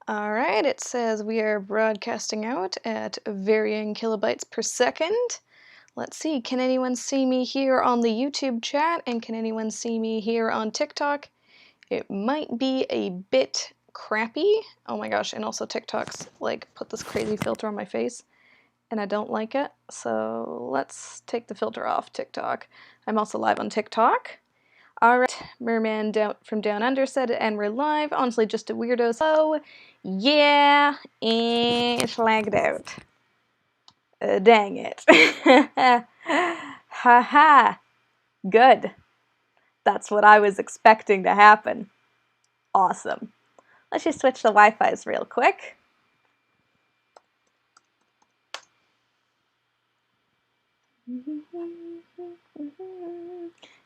Alright, it says we are broadcasting out at varying kilobytes per second. Let's see, can anyone see me here on the YouTube chat, and can anyone see me here on TikTok? It might be a bit crappy. Oh my gosh, and also TikTok's like put this crazy filter on my face, and I don't like it, so let's take the filter off TikTok. I'm also live on TikTok. Alright, Merman from Down Under said, and we're live. Honestly, just a weirdo. So, yeah, and it's lagged out. Dang it. Haha. Good. That's what I was expecting to happen. Awesome. Let's just switch the Wi-Fi's real quick.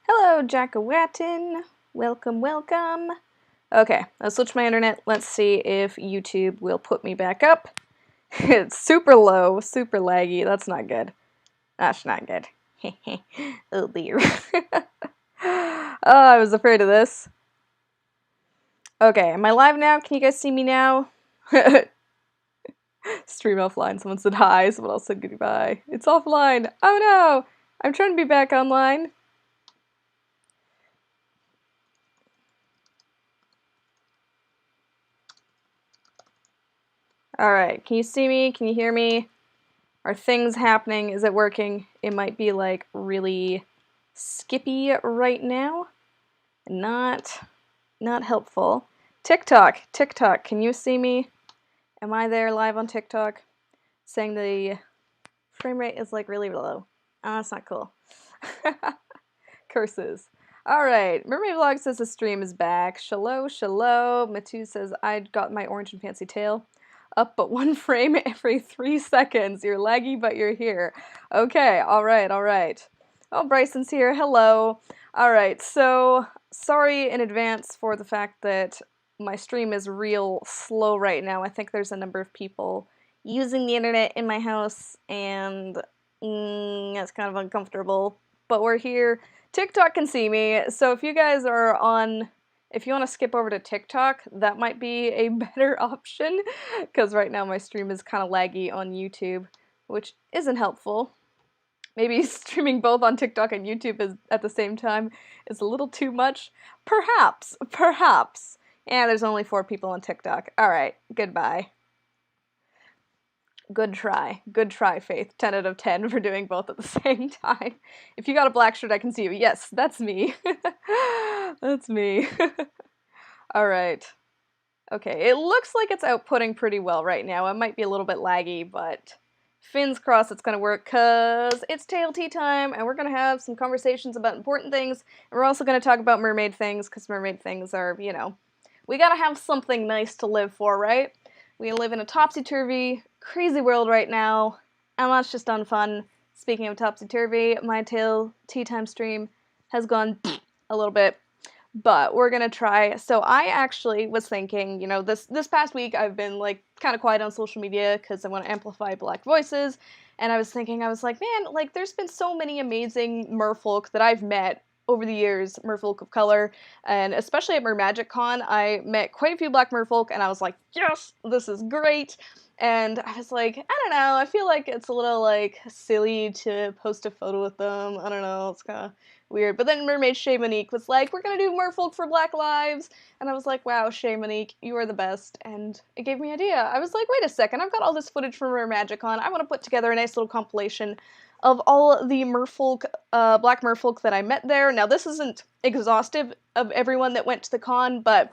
Hello, Jackawatton. Welcome, welcome. Okay, I'll switch my internet. Let's see if YouTube will put me back up. It's super low, super laggy. That's not good. That's not good. Oh dear. Oh, I was afraid of this. Okay, am I live now? Can you guys see me now? Stream offline. Someone said hi, someone else said goodbye. It's offline. Oh no! I'm trying to be back online. Alright, can you see me? Can you hear me? Are things happening? Is it working? It might be like really skippy right now. Not helpful. TikTok, can you see me? Am I there live on TikTok? Saying the frame rate is like really low. Oh, that's not cool. Curses. Alright, Mermaid Vlog says the stream is back. Shalom, shalom. Matu says, I got my orange and fancy tail. Up but one frame every 3 seconds. You're laggy, but you're here. Okay, alright, alright. Oh, Bryson's here. Hello. Alright, so sorry in advance for the fact that my stream is real slow right now. I think there's a number of people using the internet in my house, and that's kind of uncomfortable. But we're here. TikTok can see me, so if you guys are on... If you want to skip over to TikTok, that might be a better option, because right now my stream is kind of laggy on YouTube, which isn't helpful. Maybe streaming both on TikTok and YouTube at the same time is a little too much. Perhaps, perhaps. Yeah, there's only 4 people on TikTok. Alright, goodbye. Good try, Faith. 10 out of 10 for doing both at the same time. If you got a black shirt, I can see you. Yes, that's me. That's me. Alright. Okay, it looks like it's outputting pretty well right now. It might be a little bit laggy, but fins crossed it's gonna work, cause it's tail tea time, and we're gonna have some conversations about important things, and we're also gonna talk about mermaid things, cause mermaid things are, you know, we gotta have something nice to live for, right? We live in a topsy-turvy, crazy world right now, and that's just unfun. Speaking of topsy-turvy, my tail tea time stream has gone a little bit, but we're gonna try. So I actually was thinking, you know, this past week I've been like kind of quiet on social media because I want to amplify Black voices, and I was like, man, like there's been so many amazing merfolk that I've met over the years, merfolk of color, and especially at MerMagicCon, I met quite a few Black merfolk, and I was like, yes, this is great. And I was like, I don't know, I feel like it's a little, like, silly to post a photo with them. I don't know, it's kind of weird. But then Mermaid Shea Monique was like, we're gonna do Merfolk for Black Lives. And I was like, wow, Shea Monique, you are the best. And it gave me an idea. I was like, wait a second, I've got all this footage from MerMagicCon. I want to put together a nice little compilation of all the merfolk, Black merfolk that I met there. Now, this isn't exhaustive of everyone that went to the con, but...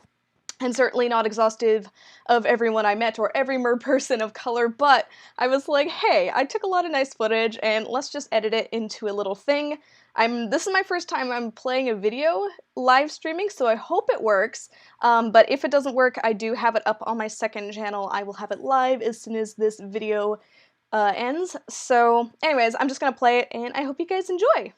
and certainly not exhaustive of everyone I met or every mer person of color, but I was like, hey, I took a lot of nice footage and let's just edit it into a little thing. This is my first time I'm playing a video live streaming, so I hope it works, but if it doesn't work, I do have it up on my second channel. I will have it live as soon as this video ends. So anyways, I'm just gonna play it and I hope you guys enjoy.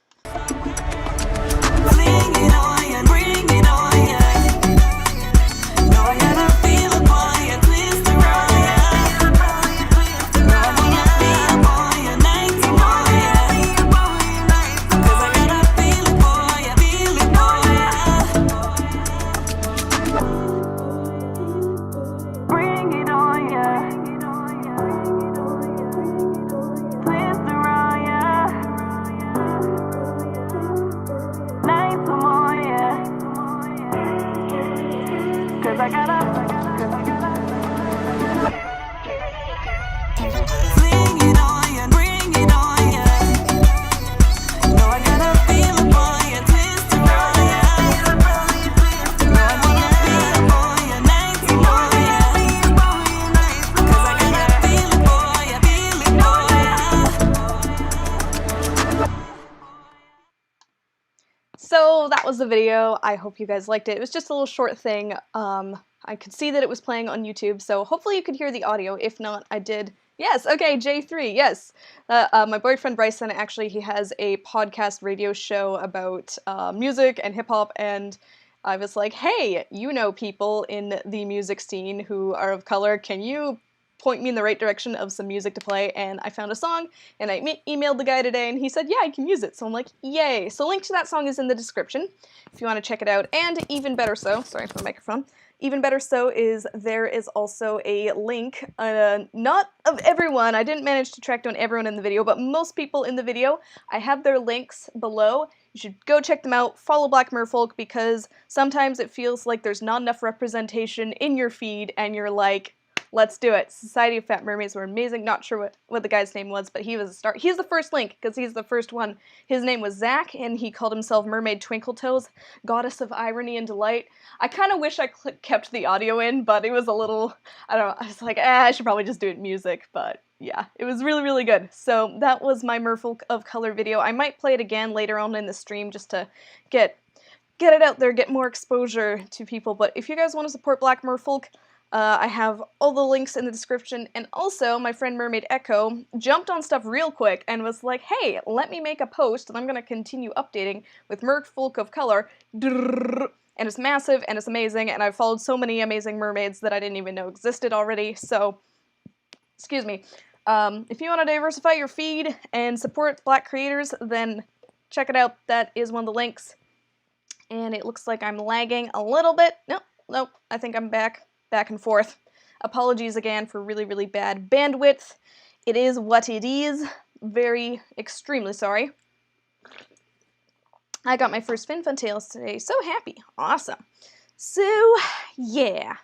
Bring it So that was the video. I hope you guys liked it. It was just a little short thing. I could see that it was playing on YouTube, so hopefully you could hear the audio. If not, I did. Yes, okay, JayIII, yes. My boyfriend Bryson, actually, he has a podcast radio show about music and hip-hop, and I was like, hey, you know people in the music scene who are of color, can you point me in the right direction of some music to play? And I found a song, and I emailed the guy today, and he said, yeah, I can use it. So I'm like, yay. So link to that song is in the description if you want to check it out. And even better so, sorry for the microphone, even better so is there is also a link, not of everyone, I didn't manage to track down everyone in the video, but most people in the video, I have their links below. You should go check them out, follow Black Merfolk, because sometimes it feels like there's not enough representation in your feed, and you're like, let's do it. Society of Fat Mermaids were amazing. Not sure what the guy's name was, but he was a star. He's the first link, because he's the first one. His name was Zach, and he called himself Mermaid Twinkletoes, Goddess of Irony and Delight. I kind of wish I kept the audio in, but it was a little, I don't know, I was like, I should probably just do it in music, but yeah, it was really, really good. So that was my Merfolk of Color video. I might play it again later on in the stream just to get it out there, get more exposure to people. But if you guys want to support Black Merfolk, I have all the links in the description, and also my friend Mermaid Echo jumped on stuff real quick and was like, hey, let me make a post, and I'm going to continue updating with Merfolk of Color, and it's massive, and it's amazing, and I've followed so many amazing mermaids that I didn't even know existed already, so, excuse me. If you want to diversify your feed and support Black creators, then check it out. That is one of the links, and it looks like I'm lagging a little bit. Nope, I think I'm back and forth. Apologies again for really, really bad bandwidth. It is what it is. Very, extremely sorry. I got my first FinFun today. So happy. Awesome. So, yeah.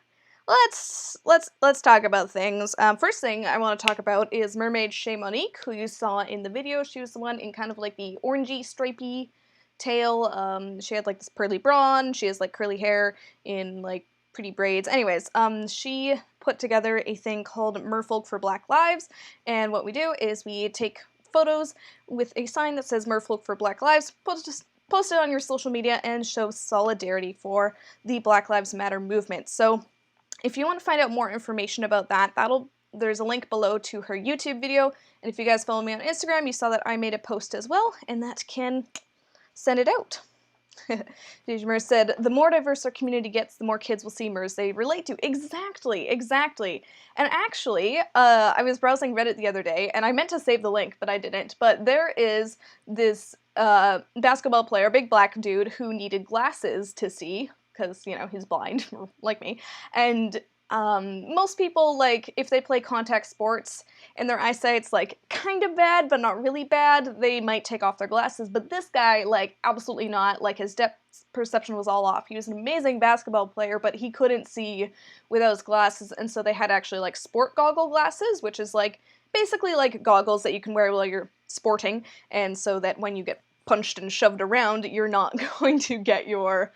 Let's talk about things. First thing I want to talk about is Mermaid Shea Monique, who you saw in the video. She was the one in kind of like the orangey, stripey tail. She had like this pearly blonde. She has like curly hair in like pretty braids. Anyways, she put together a thing called Merfolk for Black Lives, and what we do is we take photos with a sign that says Merfolk for Black Lives, post it on your social media, and show solidarity for the Black Lives Matter movement. So if you want to find out more information about that, there's a link below to her YouTube video, and if you guys follow me on Instagram, you saw that I made a post as well, and that can send it out. Mers said, the more diverse our community gets, the more kids will see Mers they relate to. Exactly. And actually, I was browsing Reddit the other day, and I meant to save the link, but I didn't. But there is this basketball player, big black dude, who needed glasses to see, because, you know, he's blind, like me. And most people, like, if they play contact sports and their eyesight's, like, kind of bad, but not really bad, they might take off their glasses. But this guy, like, absolutely not. Like, his depth perception was all off. He was an amazing basketball player, but he couldn't see without his glasses, and so they had actually, like, sport goggle glasses, which is, like, basically, like, goggles that you can wear while you're sporting, and so that when you get punched and shoved around, you're not going to get your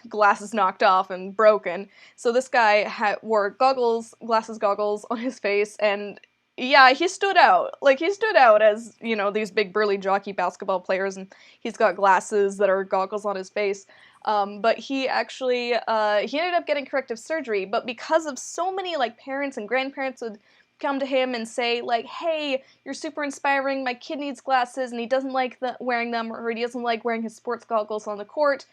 glasses knocked off and broken. So this guy wore glasses goggles on his face, and yeah, he stood out. Like, he stood out as, you know, these big burly jockey basketball players, and he's got glasses that are goggles on his face. But he actually, he ended up getting corrective surgery, but because of so many, like, parents and grandparents would come to him and say, like, hey, you're super inspiring, my kid needs glasses, and he doesn't like wearing them, or he doesn't like wearing his sports goggles on the court.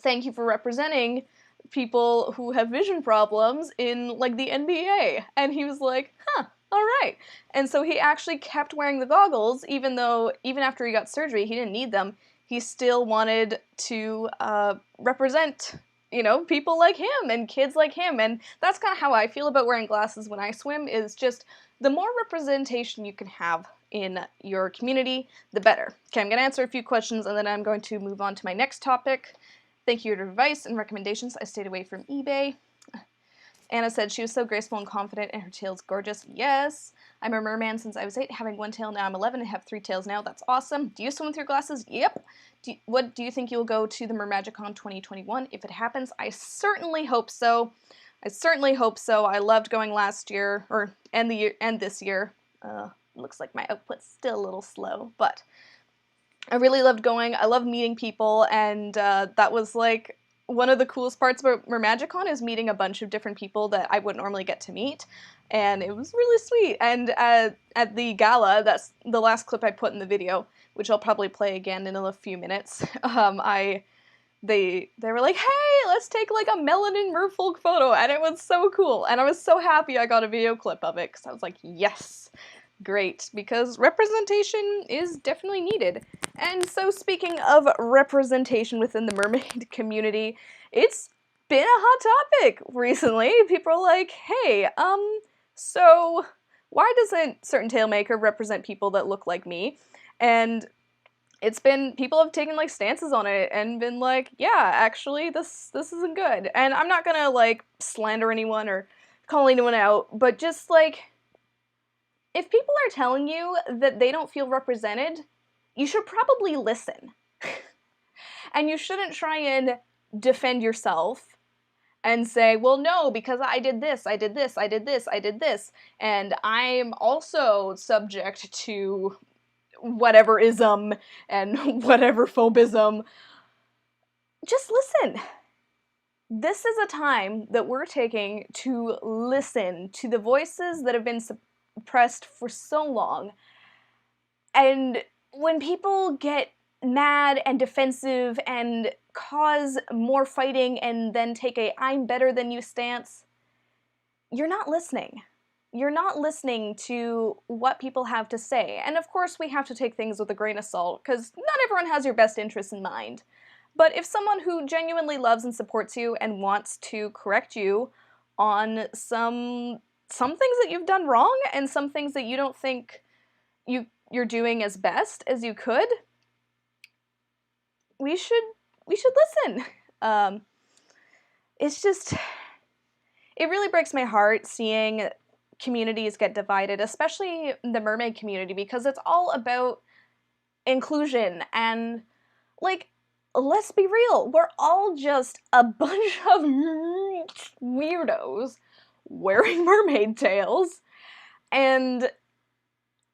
Thank you for representing people who have vision problems in, like, the NBA. And he was like, huh, alright. And so he actually kept wearing the goggles, even after he got surgery, he didn't need them. He still wanted to represent, you know, people like him and kids like him. And that's kind of how I feel about wearing glasses when I swim, is just the more representation you can have in your community, the better. Okay, I'm going to answer a few questions, and then I'm going to move on to my next topic. Thank you for your advice and recommendations. I stayed away from eBay. Anna said she was so graceful and confident and her tail's gorgeous. Yes. I'm a merman since I was 8, having 1 tail. Now I'm 11 and have 3 tails now. That's awesome. Do you swim with your glasses? Yep. What do you think you'll go to the Mermagicon 2021 if it happens? I certainly hope so. I certainly hope so. I loved going last year, and this year. Looks like my output's still a little slow, but I really loved going. I loved meeting people, and that was like one of the coolest parts about Mermagicon is meeting a bunch of different people that I wouldn't normally get to meet, and it was really sweet. And at the gala, that's the last clip I put in the video, which I'll probably play again in a few minutes. They were like, hey, let's take like a melanin Merfolk photo, and it was so cool, and I was so happy I got a video clip of it, because I was like, yes, great, because representation is definitely needed. And so speaking of representation within the mermaid community, it's been a hot topic recently. People are like, hey, so why doesn't certain tail maker represent people that look like me? And it's been, people have taken like stances on it and been like, yeah, actually this isn't good. And I'm not gonna like slander anyone or call anyone out, but just like, if people are telling you that they don't feel represented, you should probably listen. And you shouldn't try and defend yourself and say, well, no, because I did this, I did this, I did this, I did this, and I'm also subject to whatever ism and whatever phobism. Just listen. This is a time that we're taking to listen to the voices that have been suppressed for so long. And when people get mad and defensive and cause more fighting and then take a I'm better than you stance, you're not listening. You're not listening to what people have to say. And of course we have to take things with a grain of salt, because not everyone has your best interests in mind. But if someone who genuinely loves and supports you and wants to correct you on some things that you've done wrong and some things that you don't think you're doing as best as you could, we should listen. It's just, it really breaks my heart seeing communities get divided, especially the mermaid community, because it's all about inclusion. And like, let's be real, we're all just a bunch of weirdos wearing mermaid tails, and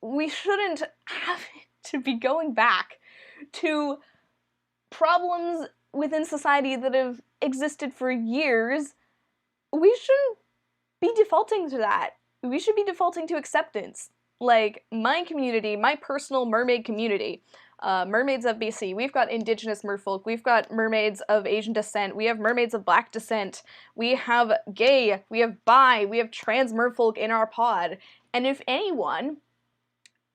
we shouldn't have to be going back to problems within society that have existed for years. We shouldn't be defaulting to that. We should be defaulting to acceptance. Like, my community, my personal mermaid community, Mermaids of BC, we've got Indigenous merfolk, we've got mermaids of Asian descent, we have mermaids of Black descent, we have gay, we have bi, we have trans merfolk in our pod, and if anyone,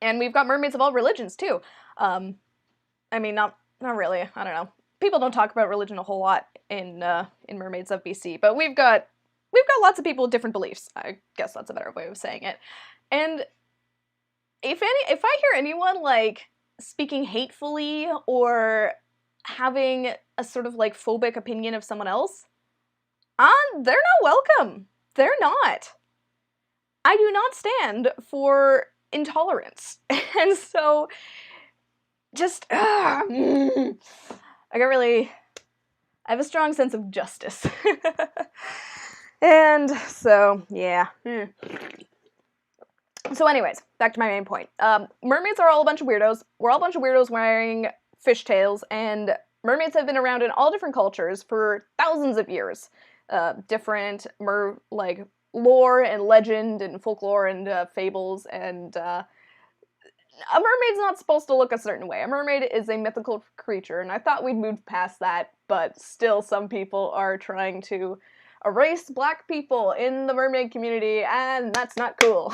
and we've got mermaids of all religions too. I mean, not really, I don't know. People don't talk about religion a whole lot in Mermaids of BC, but we've got lots of people with different beliefs. I guess that's a better way of saying it. And if I hear anyone like speaking hatefully or having a sort of like phobic opinion of someone else, they're not welcome. They're not. I do not stand for intolerance. And so just I have a strong sense of justice. And so, yeah. So anyways, back to my main point. Mermaids are all a bunch of weirdos. We're all a bunch of weirdos wearing fishtails, and mermaids have been around in all different cultures for thousands of years. Different like lore and legend and folklore and fables, and a mermaid's not supposed to look a certain way. A mermaid is a mythical creature, and I thought we'd moved past that, but still some people are trying to erase Black people in the mermaid community, and that's not cool.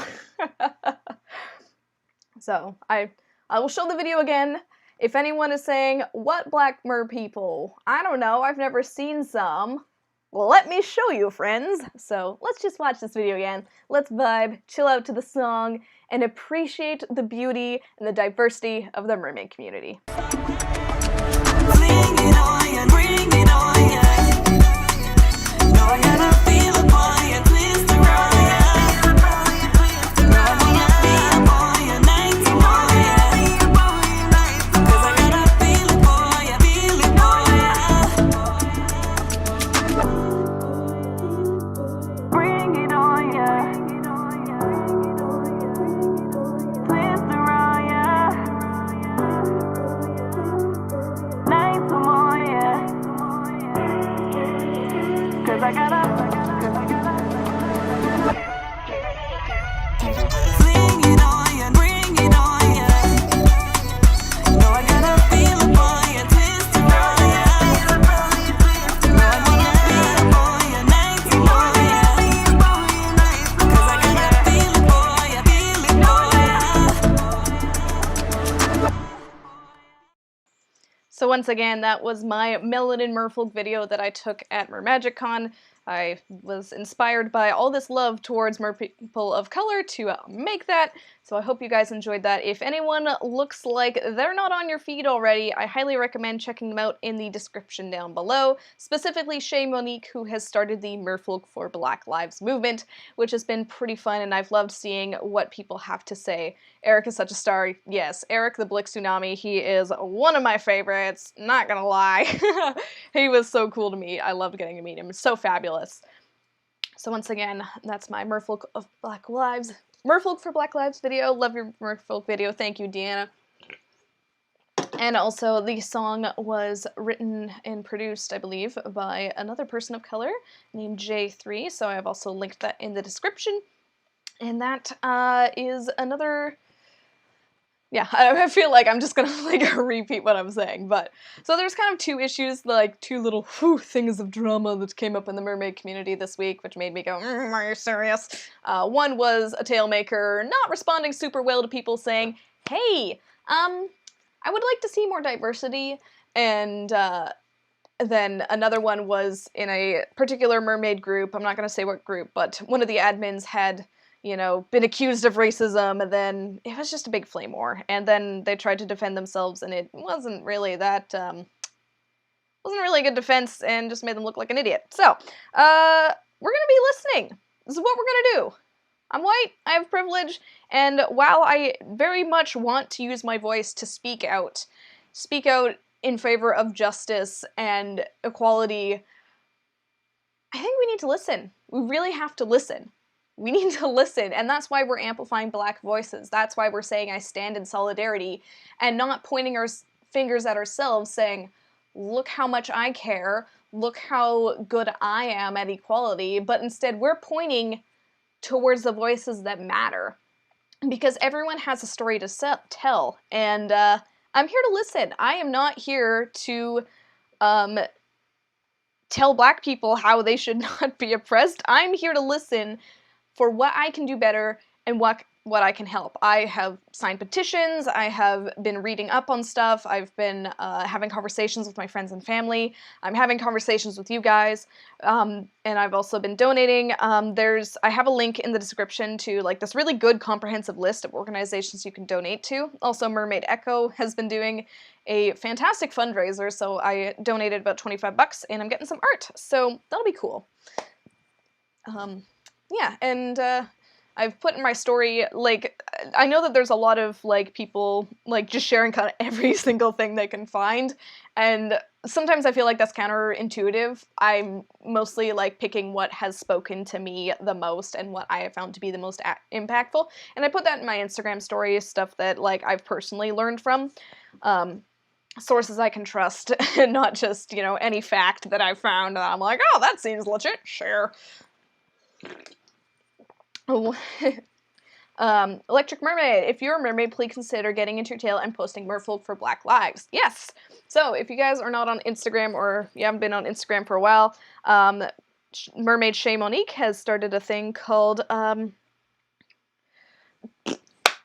So, I will show the video again. If anyone is saying, what Black mer people? I don't know, I've never seen some. Well, let me show you, friends. So, let's just watch this video again. Let's vibe, chill out to the song, and appreciate the beauty and the diversity of the mermaid community. Bring it on, yeah, bring it on, yeah. No, I gotta feel it, boy, yeah, Fling it on ya, bring it on ya. No, I gotta feel it for ya, twist it on ya. No, I wanna feel it for ya, nice for ya. 'Cause I gotta feel it for ya, feel it for ya. So once again, that was my Melanin Merfolk video that I took at MerMagicCon. I was inspired by all this love towards merpeople of color to make that, so I hope you guys enjoyed that. If anyone looks like they're not on your feed already, I highly recommend checking them out in the description down below, specifically Shea Monique, who has started the Merfolk for Black Lives movement, which has been pretty fun, and I've loved seeing what people have to say. Eric is such a star. Yes, Eric the Blick Tsunami, he is one of my favorites, not gonna lie. He was so cool to meet. I loved getting to meet him. It's so fabulous. So once again, that's my Merfolk of Black Lives, Merfolk for Black Lives video. Love your Merfolk video. Thank you, Deanna. And also, the song was written and produced, I believe, by another person of color named JayIII, so I have also linked that in the description. And that is another... Yeah, I feel like I'm just gonna like repeat what I'm saying, but so there's kind of two issues, like two little things of drama that came up in the mermaid community this week, which made me go, are you serious? One was a tailmaker not responding super well to people saying, hey, I would like to see more diversity, and then another one was in a particular mermaid group. I'm not gonna say what group, but one of the admins had, you know, been accused of racism, and then it was just a big flame war, and then they tried to defend themselves, and it wasn't really that, wasn't really a good defense, and just made them look like an idiot. So, we're gonna be listening. This is what we're gonna do. I'm white, I have privilege, and while I very much want to use my voice to speak out in favor of justice and equality, I think we need to listen. We really have to listen. We need to listen, and that's why we're amplifying Black voices. That's why we're saying I stand in solidarity, and not pointing our fingers at ourselves saying, look how much I care, look how good I am at equality, but instead we're pointing towards the voices that matter. Because everyone has a story to tell, and I'm here to listen. I am not here to tell Black people how they should not be oppressed. I'm here to listen for what I can do better and what I can help. I have signed petitions, I have been reading up on stuff, I've been having conversations with my friends and family, I'm having conversations with you guys, and I've also been donating. I have a link in the description to like this really good comprehensive list of organizations you can donate to. Also, Mermaid Echo has been doing a fantastic fundraiser, so I donated about 25 bucks and I'm getting some art, so that'll be cool. Yeah, and I've put in my story, like, I know that there's a lot of, like, people, like, just sharing kind of every single thing they can find, and sometimes I feel like that's counterintuitive. I'm mostly, like, picking what has spoken to me the most and what I have found to be the most impactful, and I put that in my Instagram story, stuff that, like, I've personally learned from, sources I can trust, and not just, you know, any fact that I've found that I'm like, oh, that seems legit, share. Oh. Electric Mermaid, if you're a mermaid, please consider getting into your tail and posting Merfolk for Black Lives. Yes! So, if you guys are not on Instagram, or you haven't been on Instagram for a while, Mermaid Shea Monique has started a thing called,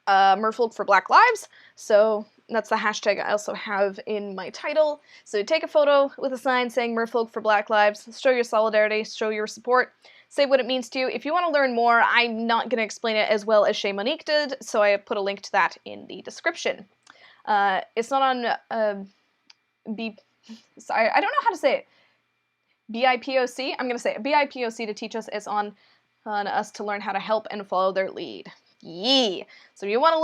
Merfolk for Black Lives, so that's the hashtag I also have in my title. So take a photo with a sign saying Merfolk for Black Lives, show your solidarity, show your support, say what it means to you. If you want to learn more, I'm not going to explain it as well as Shea Monique did, so I put a link to that in the description. It's not on sorry, I don't know how to say it. BIPOC? I'm going to say it. BIPOC to teach us. It's on us to learn how to help and follow their lead. Yee! So if you want to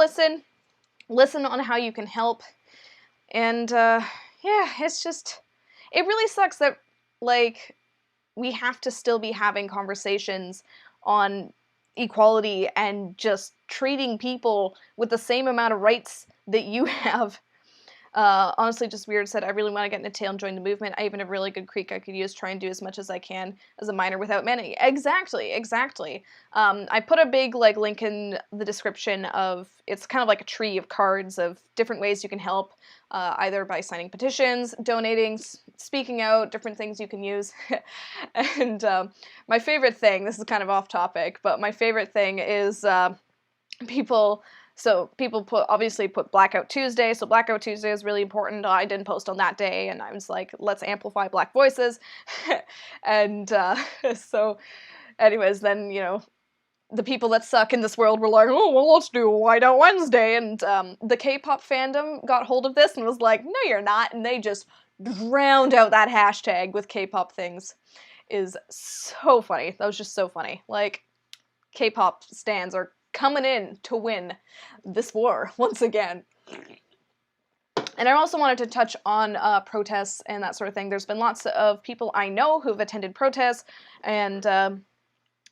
listen on how you can help. And, yeah, it's just, it really sucks that, like, we have to still be having conversations on equality and just treating people with the same amount of rights that you have. Honestly, just weird. Said, I really want to get into tail and join the movement. I even have a really good creek I could use. Try and do as much as I can as a minor without many. Exactly, exactly. I put a big link in the description of, it's kind of like a tree of cards of different ways you can help, either by signing petitions, donating, speaking out, different things you can use. And my favorite thing, this is kind of off topic, but my favorite thing is people obviously put Blackout Tuesday, so Blackout Tuesday is really important. I didn't post on that day, and I was like, let's amplify Black voices. And so anyways, then, the people that suck in this world were like, oh, well, let's do a Whiteout Wednesday, and the K-pop fandom got hold of this and was like, no, you're not, and they just drowned out that hashtag with K-pop things. Is so funny. That was just so funny. Like, K-pop stans are coming in to win this war once again. And I also wanted to touch on protests and that sort of thing. There's been lots of people I know who've attended protests, and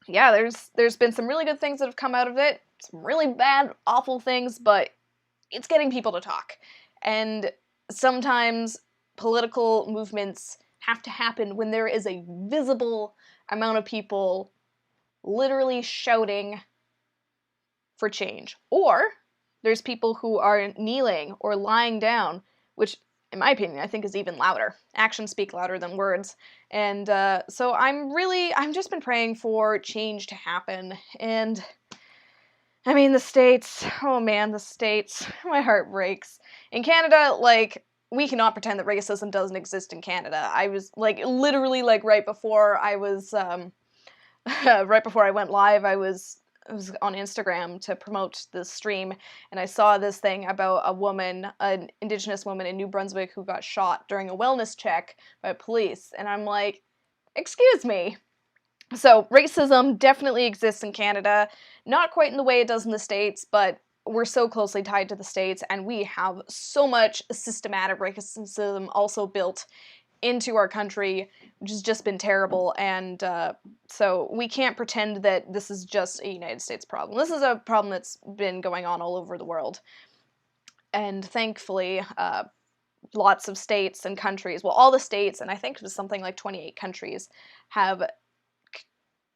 yeah, there's been some really good things that have come out of it, some really bad, awful things, but it's getting people to talk. And sometimes political movements have to happen when there is a visible amount of people literally shouting for change. Or there's people who are kneeling or lying down, which, in my opinion, I think is even louder. Actions speak louder than words. And so I've just been praying for change to happen. And I mean, the States, oh man, the States, my heart breaks. In Canada, we cannot pretend that racism doesn't exist in Canada. I was, literally, right before I was, right before I went live, I was on Instagram to promote this stream, and I saw this thing about a woman, an Indigenous woman in New Brunswick who got shot during a wellness check by police, and I'm like, excuse me. So racism definitely exists in Canada, not quite in the way it does in the States, but we're so closely tied to the States, and we have so much systematic racism also built into our country, which has just been terrible, and so we can't pretend that this is just a United States problem. This is a problem that's been going on all over the world, and thankfully, lots of states and countries, well, all the states, and I think it was something like 28 countries, have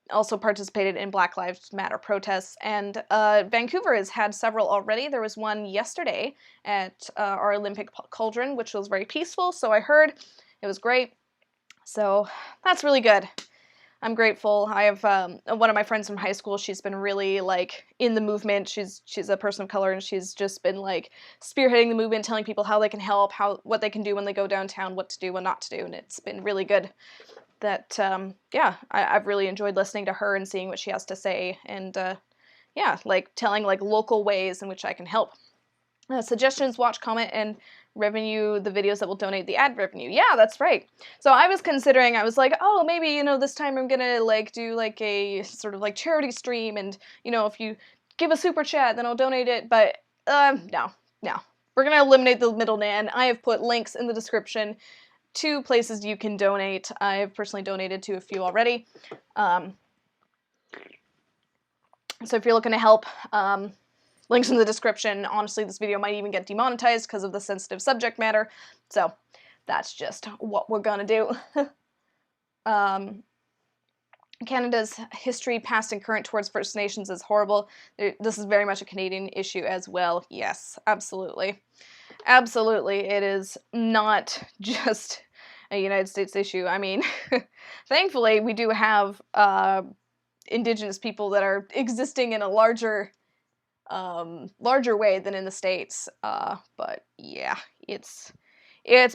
also participated in Black Lives Matter protests, and Vancouver has had several already. There was one yesterday at our Olympic Cauldron, which was very peaceful, so I heard. It was great, so that's really good. I'm grateful. I have one of my friends from high school. She's been really in the movement. She's a person of color, and she's just been spearheading the movement, telling people how they can help, what they can do when they go downtown, what to do, what not to do, and it's been really good. That yeah, I've really enjoyed listening to her and seeing what she has to say, and yeah, telling local ways in which I can help. Suggestions, watch, comment, and revenue the videos that will donate the ad revenue. Yeah, that's right. So I was considering, I was like, oh, maybe, this time I'm gonna do a sort of charity stream, and if you give a super chat, then I'll donate it. But no, we're gonna eliminate the middleman. I have put links in the description to places you can donate. I've personally donated to a few already. So if you're looking to help, links in the description. Honestly, this video might even get demonetized because of the sensitive subject matter, so that's just what we're gonna do. Canada's history, past and current, towards First Nations is horrible. This is very much a Canadian issue as well. Yes, absolutely. Absolutely, it is not just a United States issue. I mean, thankfully, we do have Indigenous people that are existing in a larger way than in the States, but yeah, it's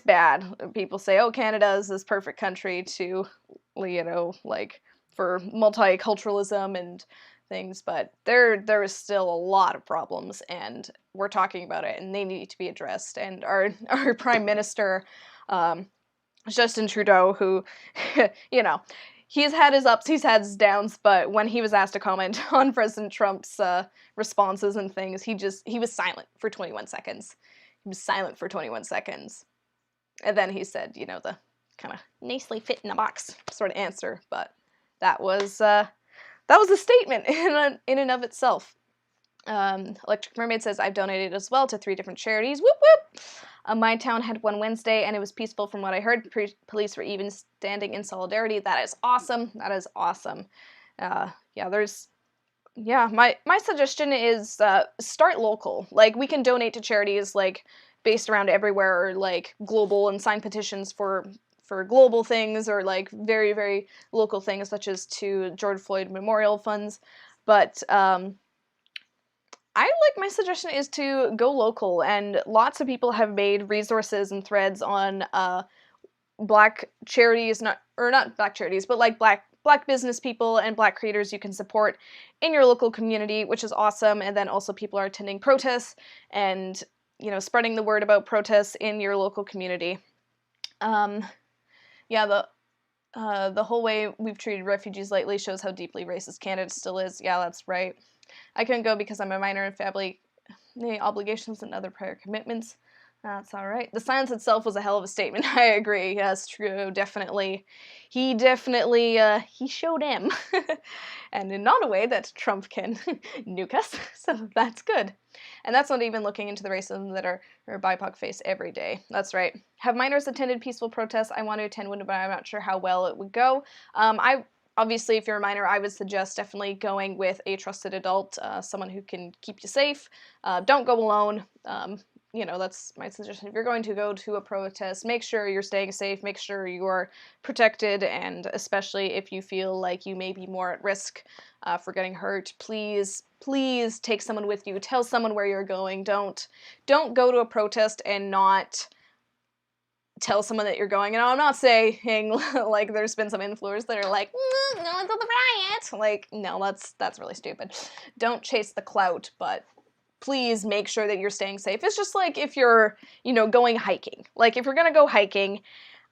bad. People say, oh, Canada is this perfect country to, for multiculturalism and things, but there is still a lot of problems, and we're talking about it, and they need to be addressed. And our Prime Minister, Justin Trudeau, who, he's had his ups, he's had his downs, but when he was asked to comment on President Trump's responses and things, he was silent for 21 seconds. He was silent for 21 seconds. And then he said, the kind of nicely fit in a box sort of answer, but that was a statement in and of itself. Electric Mermaid says, I've donated as well to 3 different charities. Whoop whoop! My town had one Wednesday, and it was peaceful from what I heard. Police were even standing in solidarity. That is awesome. That is awesome. My suggestion is start local. Like, we can donate to charities, like, based around everywhere, or, like, global, and sign petitions for global things, or, like, very, very local things, such as to George Floyd memorial funds. But, my suggestion is to go local, and lots of people have made resources and threads on black charities, not black charities, but like black business people and black creators you can support in your local community, which is awesome. And then also people are attending protests and, you know, spreading the word about protests in your local community. The whole way we've treated refugees lately shows how deeply racist Canada still is. Yeah, that's right. I couldn't go because I'm a minor and family obligations and other prior commitments. That's alright. The silence itself was a hell of a statement. I agree. Yes, true. Definitely. He definitely, he showed him. And in not a way that Trump can nuke us, so that's good. And that's not even looking into the racism that our BIPOC face every day. That's right. Have minors attended peaceful protests? I want to attend one, but I'm not sure how well it would go. Obviously, if you're a minor, I would suggest definitely going with a trusted adult, someone who can keep you safe. Don't go alone. You know, that's my suggestion. If you're going to go to a protest, make sure you're staying safe, make sure you are protected, and especially if you feel like you may be more at risk for getting hurt, please take someone with you. Tell someone where you're going. Don't go to a protest and not tell someone that you're going. And I'm not saying, like, there's been some influencers that are like, no, it's the riot. Like, no, that's really stupid. Don't chase the clout, but please make sure that you're staying safe. It's just like if you're, you know, going hiking. Like, if you're gonna go hiking,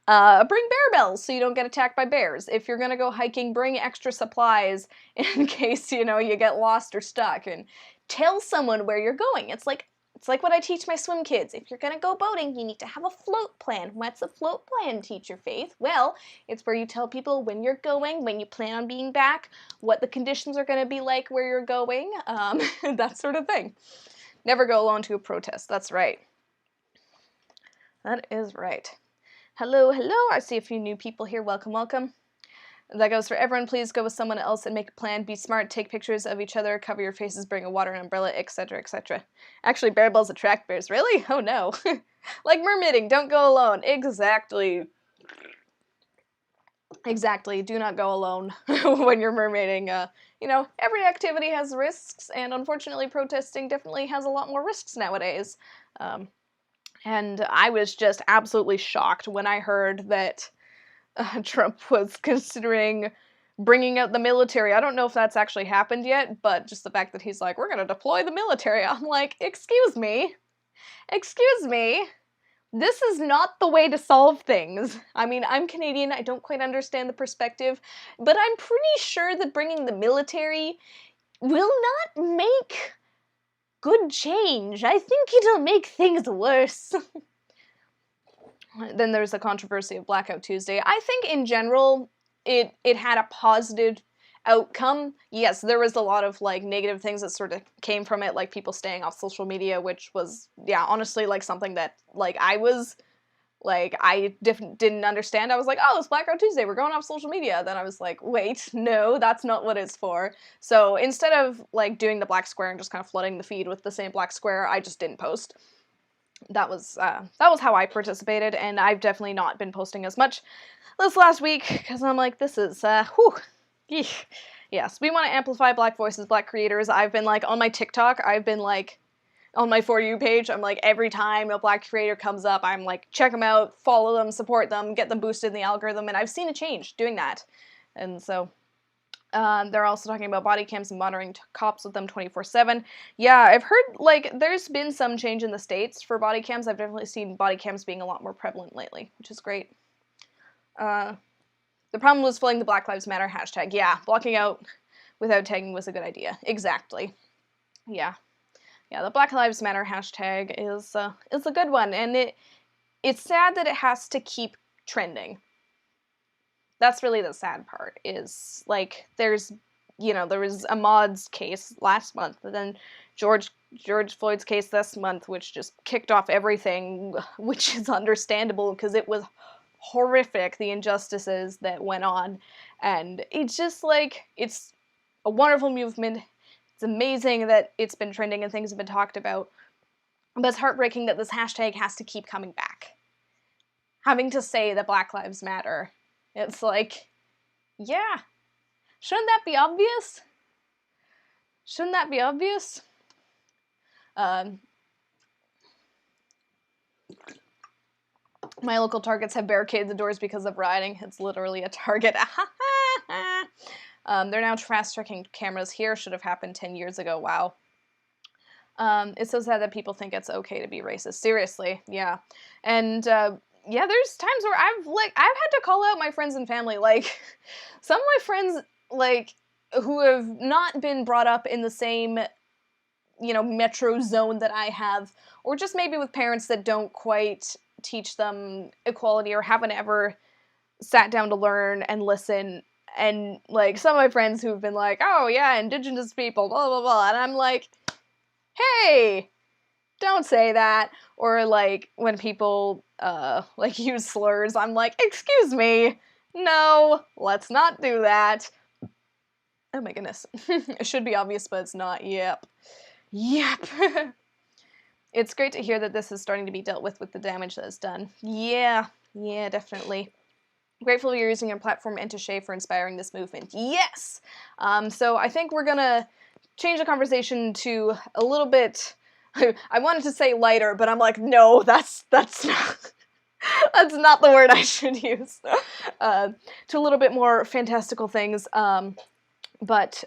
bring bear bells so you don't get attacked by bears. If you're gonna go hiking, bring extra supplies in case, you know, you get lost or stuck. And tell someone where you're going. It's like what I teach my swim kids. If you're gonna go boating, you need to have a float plan. What's a float plan, Teacher Faith? Well, it's where you tell people when you're going, when you plan on being back, what the conditions are gonna be like where you're going, that sort of thing. Never go alone to a protest. That's right. That is right. Hello, hello. I see a few new people here. Welcome, welcome. That goes for everyone. Please go with someone else and make a plan. Be smart. Take pictures of each other. Cover your faces. Bring a water and umbrella, etc., etc. Actually, bear bells attract bears. Really? Oh no. Like mermaiding. Don't go alone. Exactly. Exactly. Do not go alone when you're mermaiding. You know, every activity has risks, and unfortunately, protesting definitely has a lot more risks nowadays. And I was just absolutely shocked when I heard that Trump was considering bringing out the military. I don't know if that's actually happened yet, but just the fact that he's like, we're gonna deploy the military. I'm like, excuse me? This is not the way to solve things. I mean, I'm Canadian, I don't quite understand the perspective, but I'm pretty sure that bringing the military will not make good change. I think it'll make things worse. Then there's the controversy of Blackout Tuesday. I think in general, it had a positive outcome. Yes, there was a lot of like negative things that sort of came from it, like people staying off social media, which was, yeah, honestly, like something that like I didn't understand. I was like, oh, it's Blackout Tuesday, we're going off social media. Then I was like, wait, no, that's not what it's for. So instead of like doing the black square and just kind of flooding the feed with the same black square, I just didn't post. That was how I participated, and I've definitely not been posting as much this last week, because I'm like, this is, Yes, we want to amplify black voices, black creators. I've been, like, on my TikTok, I've been, like, on my For You page, I'm like, every time a black creator comes up, I'm like, check them out, follow them, support them, get them boosted in the algorithm, and I've seen a change doing that. And so, they're also talking about body cams and monitoring cops with them 24/7. Yeah, I've heard, like, there's been some change in the States for body cams. I've definitely seen body cams being a lot more prevalent lately, which is great. The problem was filling the Black Lives Matter hashtag. Yeah, blocking out without tagging was a good idea. Exactly. Yeah. Yeah, the Black Lives Matter hashtag is a good one, and it's sad that it has to keep trending. That's really the sad part, is, like, there was Ahmaud's case last month, but then George George Floyd's case this month, which just kicked off everything, which is understandable because it was horrific, the injustices that went on. And it's just like, it's a wonderful movement. It's amazing that it's been trending and things have been talked about. But it's heartbreaking that this hashtag has to keep coming back. Having to say that Black Lives Matter. It's like, yeah. Shouldn't that be obvious? Shouldn't that be obvious? My local Targets have barricaded the doors because of rioting. It's literally a Target. They're now fast-tracking cameras here. Should have happened 10 years ago. Wow. It's so sad that people think it's okay to be racist. Seriously, yeah. And, yeah, there's times where I've had to call out my friends and family. Like, some of my friends, like, who have not been brought up in the same, you know, metro zone that I have, or just maybe with parents that don't quite teach them equality or haven't ever sat down to learn and listen. And, like, some of my friends who've been like, oh, yeah, indigenous people, blah, blah, blah. And I'm like, hey, don't say that. Or, like, when people, like, use slurs, I'm like, excuse me, no, let's not do that. Oh my goodness. It should be obvious, but it's not. Yep. Yep. It's great to hear that this is starting to be dealt with the damage that is done. Yeah. Yeah, definitely. Grateful you're using your platform and to Shea for inspiring this movement. Yes! So I think we're gonna change the conversation to a little bit... I wanted to say lighter, but I'm like, no, that's not... that's not the word I should use. To a little bit more fantastical things. But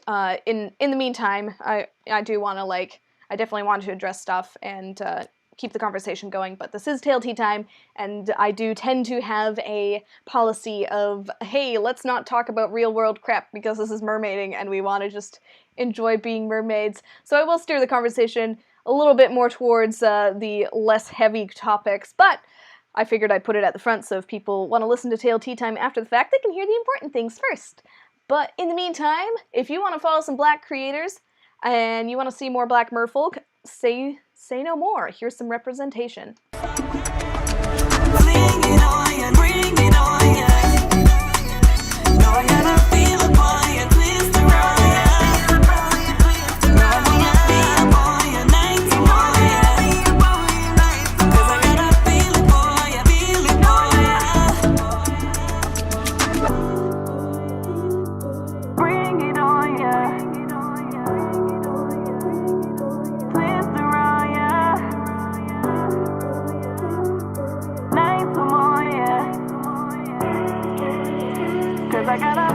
in the meantime, I do want to, like, I definitely want to address stuff and keep the conversation going, but this is Tail Tea time, and I do tend to have a policy of, hey, let's not talk about real-world crap because this is mermaiding and we want to just enjoy being mermaids. So I will steer the conversation a little bit more towards the less heavy topics, but I figured I'd put it at the front so if people want to listen to Tail Tea time after the fact, they can hear the important things first. But in the meantime, if you want to follow some black creators and you want to see more black merfolk, say no more. Here's some representation. Bring it on, yeah, bring it on, yeah. No, I gotta feel it, boy, yeah, twist around, yeah. No, I wanna feel it, boy, yeah, night to morning, yeah. 'Cause I gotta feel it, boy, yeah, feel it, boy, yeah. Bring it on, yeah. Twist around, yeah. Night to morning, yeah. 'Cause I gotta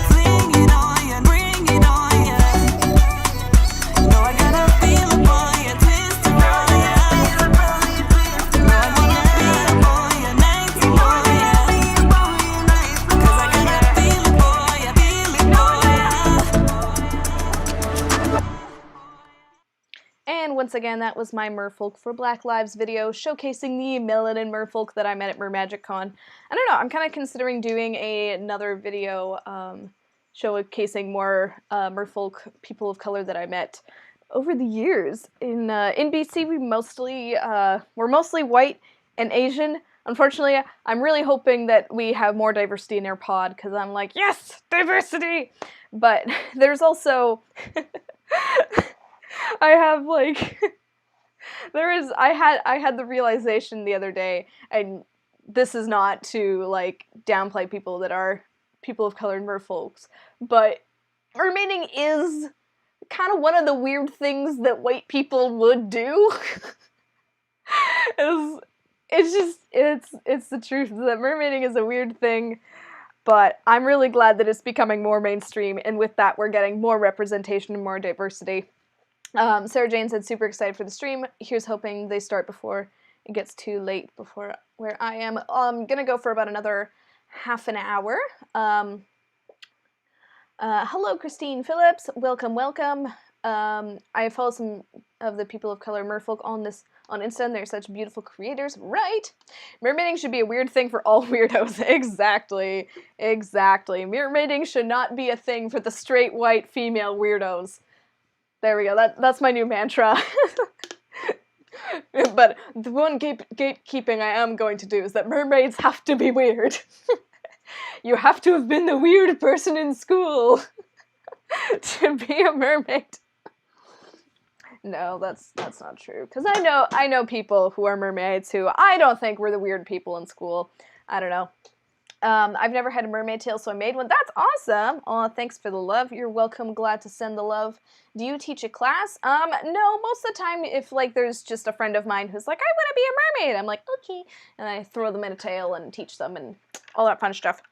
fling it on, yeah, bring it on, yeah. No, I gotta feel it, boy, yeah, twist around, yeah. No, I wanna feel it, boy, yeah, night to morning, yeah. 'Cause I gotta feel it, boy, yeah, feel it, boy, yeah. And once again, that was my Merfolk for Black Lives video showcasing the melanin merfolk that I met at MerMagicCon. I don't know, I'm kind of considering doing another video showcasing more merfolk people of color that I met over the years. In BC, we're mostly white and Asian. Unfortunately, I'm really hoping that we have more diversity in our pod, because I'm like, yes, diversity! But there's also... I have, like, I had the realization the other day, and this is not to, like, downplay people that are people of color and merfolks, but mermaiding is kind of one of the weird things that white people would do. It's the truth that mermaiding is a weird thing, but I'm really glad that it's becoming more mainstream, and with that we're getting more representation and more diversity. Sarah Jane said, super excited for the stream. Here's hoping they start before it gets too late before where I am. I'm gonna go for about another half an hour. Hello, Christine Phillips. Welcome, welcome. I follow some of the people of color merfolk on on Insta, and they're such beautiful creators, right? Mermaiding should be a weird thing for all weirdos. Exactly. Exactly. Mermaiding should not be a thing for the straight, white, female weirdos. There we go. That's my new mantra. But the one gatekeeping I am going to do is that mermaids have to be weird. You have to have been the weird person in school to be a mermaid. No, that's not true. Because I know people who are mermaids who I don't think were the weird people in school. I don't know. I've never had a mermaid tail, so I made one. That's awesome! Aw, thanks for the love. You're welcome. Glad to send the love. Do you teach a class? No, most of the time, if, like, there's just a friend of mine who's like, I want to be a mermaid, I'm like, okay. And I throw them in a tail and teach them and all that fun stuff.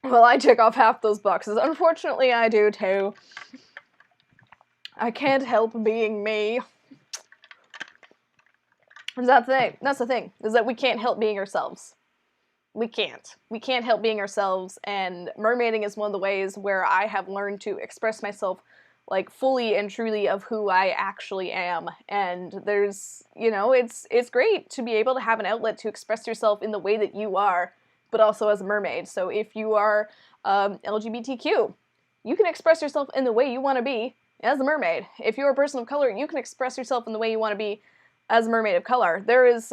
Well, I tick off half those boxes. Unfortunately, I do, too. I can't help being me. That's the thing, is that we can't help being ourselves. We can't help being ourselves, and mermaiding is one of the ways where I have learned to express myself, like, fully and truly of who I actually am. And there's, you know, it's great to be able to have an outlet to express yourself in the way that you are, but also as a mermaid. So if you are LGBTQ, you can express yourself in the way you want to be as a mermaid. If you're a person of color, you can express yourself in the way you want to be as a mermaid of color. There was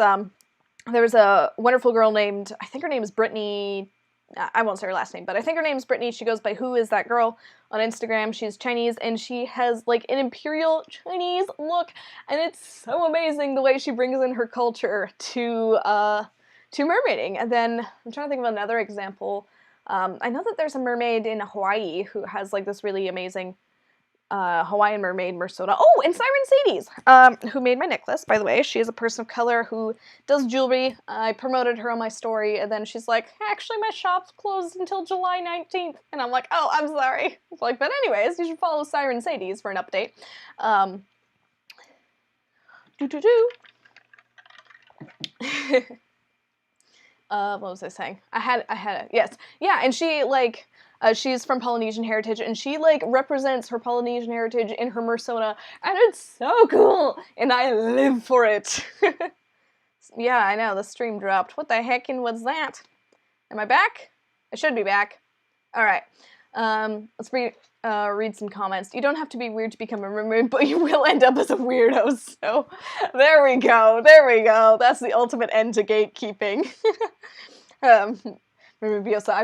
a wonderful girl named, I think her name is Brittany, I won't say her last name, but I think her name is Brittany. She goes by Who Is That Girl on Instagram. She's Chinese, and she has, like, an imperial Chinese look, and it's so amazing the way she brings in her culture to mermaiding. And then, I'm trying to think of another example. I know that there's a mermaid in Hawaii who has, like, this really amazing Hawaiian mermaid Mersona. Oh, and Siren Sadie's, who made my necklace, by the way. She is a person of color who does jewelry. I promoted her on my story, and then she's like, actually, my shop's closed until July 19th. And I'm like, oh, I'm sorry. Like, but anyways, you should follow Siren Sadie's for an update. What was I saying? Yes. Yeah, and she, like, she's from Polynesian heritage, and she, like, represents her Polynesian heritage in her Mersona, and it's so cool, and I live for it. Yeah, I know, the stream dropped. What the heckin' was that? Am I back? I should be back. Alright, let's read some comments. You don't have to be weird to become a mermaid, but you will end up as a weirdo, so there we go, that's the ultimate end to gatekeeping. I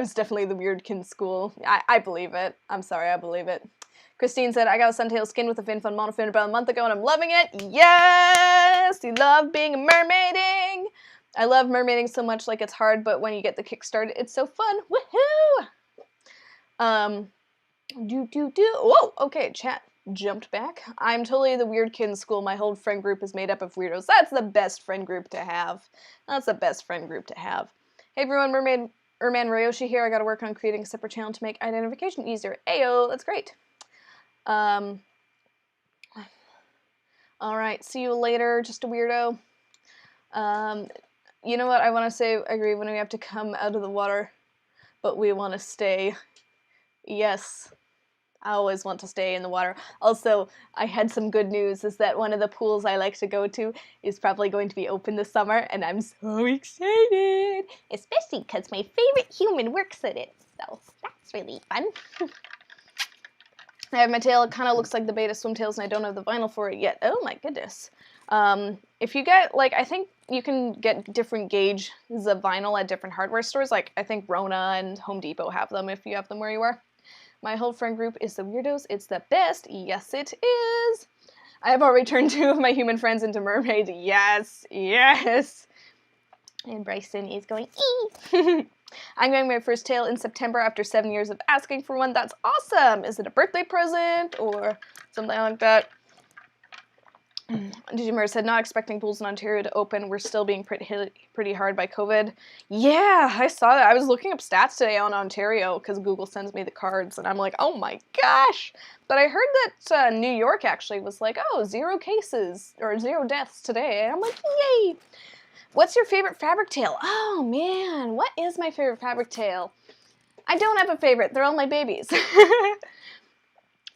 was definitely the weird kid in school. I believe it. I'm sorry, I believe it. Christine said, I got a suntail skin with a fin fun monofin about a month ago and I'm loving it. Yes! You love being a mermaiding! I love mermaiding so much, like, it's hard, but when you get the kick started, it's so fun. Woohoo! Whoa, okay, chat jumped back. I'm totally the weird kid in school. My whole friend group is made up of weirdos. That's the best friend group to have. Hey everyone, Merman Ryoshi here. I gotta work on creating a separate channel to make identification easier. Ayo, that's great. Alright, see you later, just a weirdo. You know what, I want to say, I agree, when we have to come out of the water, but we want to stay. Yes, I always want to stay in the water. Also, I had some good news, is that one of the pools I like to go to is probably going to be open this summer, and I'm so excited! Especially because my favorite human works at it, so that's really fun. I have my tail, it kind of looks like the beta swim tails, and I don't have the vinyl for it yet. Oh my goodness. If you get, like, I think you can get different gauges of vinyl at different hardware stores, like, I think Rona and Home Depot have them if you have them where you are. My whole friend group is the weirdos, it's the best, yes it is! I have already turned 2 of my human friends into mermaids, yes, yes! And Bryson is going, ee! I'm getting my first tail in September after 7 years of asking for one. That's awesome! Is it a birthday present or something like that? Digimur said, not expecting pools in Ontario to open. We're still being pretty hard by COVID. Yeah, I saw that. I was looking up stats today on Ontario because Google sends me the cards, and I'm like, oh my gosh! But I heard that New York actually was like, oh, 0 cases or 0 deaths today. And I'm like, yay! What's your favorite fabric tail? Oh man, what is my favorite fabric tail? I don't have a favorite. They're all my babies.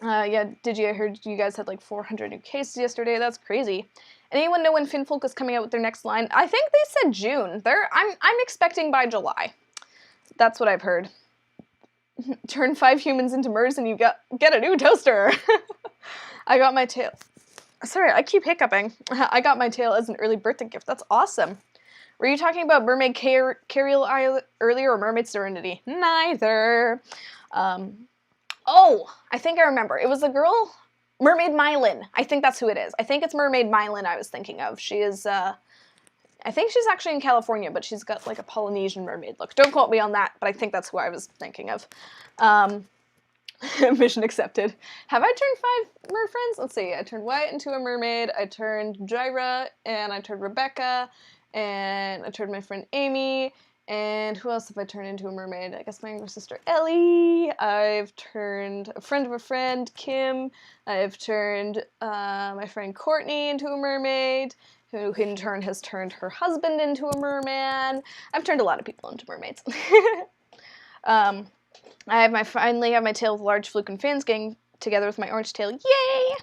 Yeah, I heard you guys had like 400 new cases yesterday. That's crazy. Anyone know when Finfolk is coming out with their next line? I think they said June. I'm expecting by July. That's what I've heard. Turn 5 humans into MERS and you get a new toaster. I got my tail. Sorry, I keep hiccuping. I got my tail as an early birthday gift. That's awesome. Were you talking about Mermaid Cariel earlier or Mermaid Serenity? Neither. Oh, I think I remember. It was a girl, Mermaid Mylin. I think that's who it is. I think it's Mermaid Mylin I was thinking of. She is, I think she's actually in California, but she's got like a Polynesian mermaid look. Don't quote me on that, but I think that's who I was thinking of. Mission accepted. Have I turned 5 mer friends? Let's see. I turned Wyatt into a mermaid. I turned JayIII, and I turned Rebecca, and I turned my friend Amy, and who else have I turned into a mermaid? I guess my younger sister Ellie. I've turned a friend of a friend, Kim. I've turned my friend Courtney into a mermaid, who in turn has turned her husband into a merman. I've turned a lot of people into mermaids. I finally have my tail with large fluke and fins getting together with my orange tail. Yay!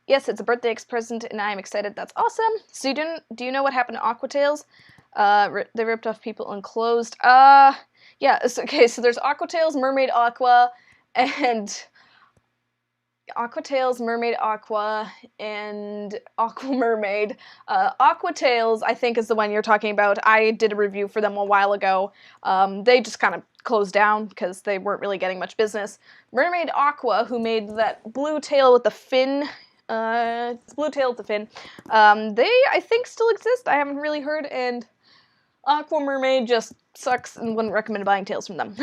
Yes, it's a birthday present, and I am excited. That's awesome. So do you know what happened to Aquatails? They ripped off people and closed. Yeah. Okay. So there's Aquatails, Mermaid Aqua, and Aquatails, Mermaid Aqua, and Aqua Mermaid. Aquatails, I think, is the one you're talking about. I did a review for them a while ago. They just kind of closed down because they weren't really getting much business. Mermaid Aqua, who made that blue tail with the fin, blue tail with the fin, they, I think, still exist. I haven't really heard, and Aqua Mermaid just sucks and wouldn't recommend buying tails from them.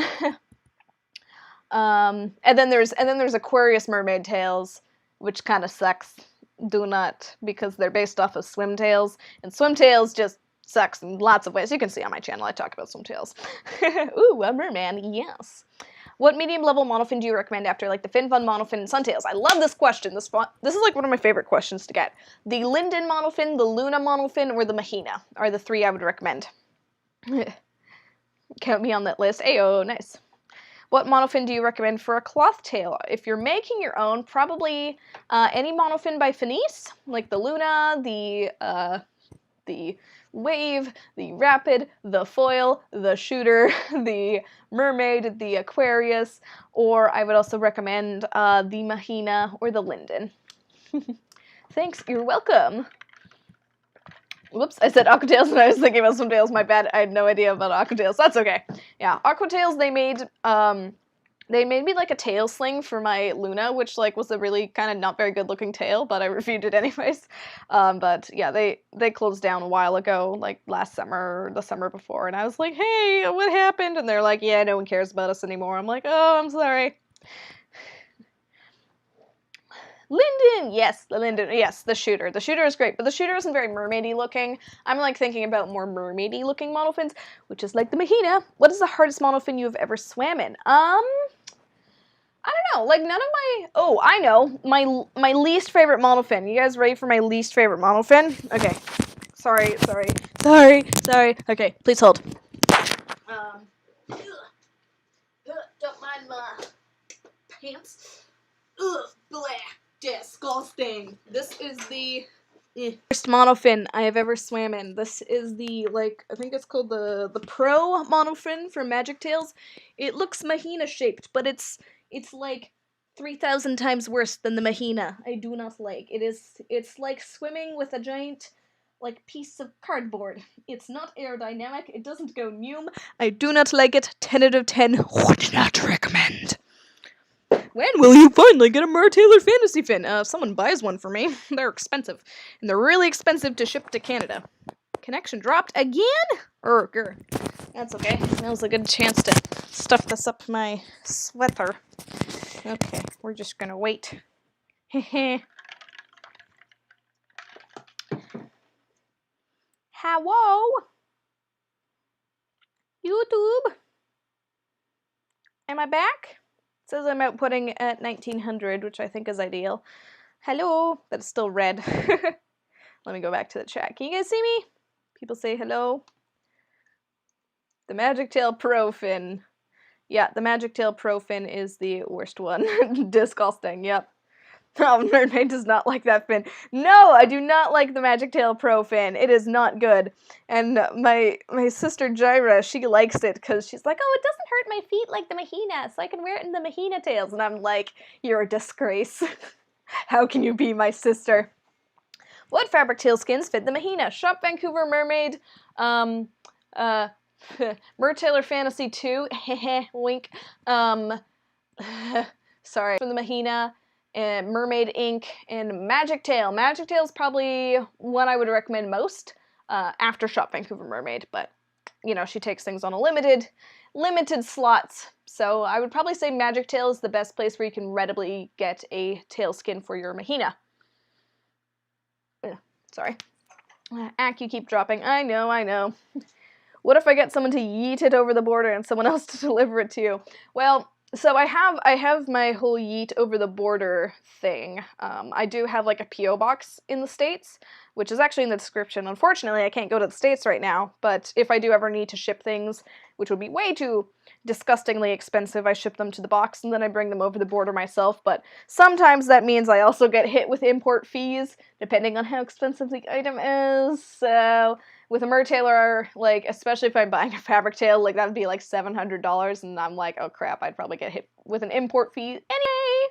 And then there's Aquarius Mermaid tails, which kind of sucks. Do not, because they're based off of swim tails, and swim tails just sucks in lots of ways. You can see on my channel I talk about swim tails. Ooh, a merman, yes. What medium level monofin do you recommend after like the Fin Fun monofin and suntails? I love this question. This is like one of my favorite questions to get. The Linden monofin, the Luna monofin, or the Mahina are the 3 I would recommend. Count me on that list. Ayo, nice. What monofin do you recommend for a cloth tail? If you're making your own, probably any monofin by Finice, like the Luna, the Wave, the Rapid, the Foil, the Shooter, the Mermaid, the Aquarius, or I would also recommend the Mahina or the Linden. Thanks, you're welcome. Whoops, I said Aquatails and I was thinking about swimtails, my bad. I had no idea about Aquatails. That's okay. Yeah, Aquatails, they made me like a tail sling for my Luna, which like was a really kind of not very good looking tail, but I reviewed it anyways. But yeah, they closed down a while ago, like last summer or the summer before, and I was like, hey, what happened? And they're like, yeah, no one cares about us anymore. I'm like, oh, I'm sorry. Linden! Yes, the Linden. Yes, the Shooter. The Shooter is great, but the Shooter isn't very mermaidy looking. I'm like thinking about more mermaidy looking monofins, which is like the Mahina. What is the hardest monofin you have ever swam in? I don't know. Like none of my. Oh, I know. My least favorite monofin. You guys ready for my least favorite monofin? Okay. Sorry. Okay, please hold. Don't mind my pants. Ugh, blah. Disgusting. This is the first monofin I have ever swam in. This is the, like, I think it's called the Pro monofin from Magic Tales. It looks Mahina shaped, but it's like 3,000 times worse than the Mahina. I do not like. It's like swimming with a giant, like, piece of cardboard. It's not aerodynamic. It doesn't go neum. I do not like it. 10 out of 10. Would not recommend. When will you finally get a Mertailor Fantasy Fin? Someone buys one for me. They're expensive. And they're really expensive to ship to Canada. Connection dropped again? Grr. That's okay. That was a good chance to stuff this up my sweater. Okay, we're just gonna wait. Hehe. Hello? YouTube? Am I back? It says I'm outputting at 1900, which I think is ideal. Hello, but it's still red. Let me go back to the chat. Can you guys see me? People say hello. The Magic Tail Pro Fin. Yeah, the Magic Tail Pro Fin is the worst one. Disgusting, yep. Oh, Mermaid does not like that fin. No, I do not like the Magic Tail Pro fin. It is not good. And my sister JayIII, she likes it because she's like, oh, it doesn't hurt my feet like the Mahina, so I can wear it in the Mahina tails. And I'm like, you're a disgrace. How can you be my sister? What fabric tail skins fit the Mahina? Shop Vancouver Mermaid, Mertailor Fantasy 2, heh wink, sorry, from the Mahina, and Mermaid Ink, and Magic Tail. Magic Tail is probably one I would recommend most after Shop Vancouver Mermaid, but, you know, she takes things on a limited slots, so I would probably say Magic Tail is the best place where you can readily get a tail skin for your Mahina. Sorry. You keep dropping. I know. What if I get someone to yeet it over the border and someone else to deliver it to you? Well, so I have my whole yeet over the border thing. I do have like a P.O. box in the States, which is actually in the description. Unfortunately, I can't go to the States right now, but if I do ever need to ship things, which would be way too disgustingly expensive, I ship them to the box and then I bring them over the border myself. But sometimes that means I also get hit with import fees, depending on how expensive the item is. So with a Mertailor, like, especially if I'm buying a fabric tail, like, that would be like $700, and I'm like, oh crap, I'd probably get hit with an import fee anyway.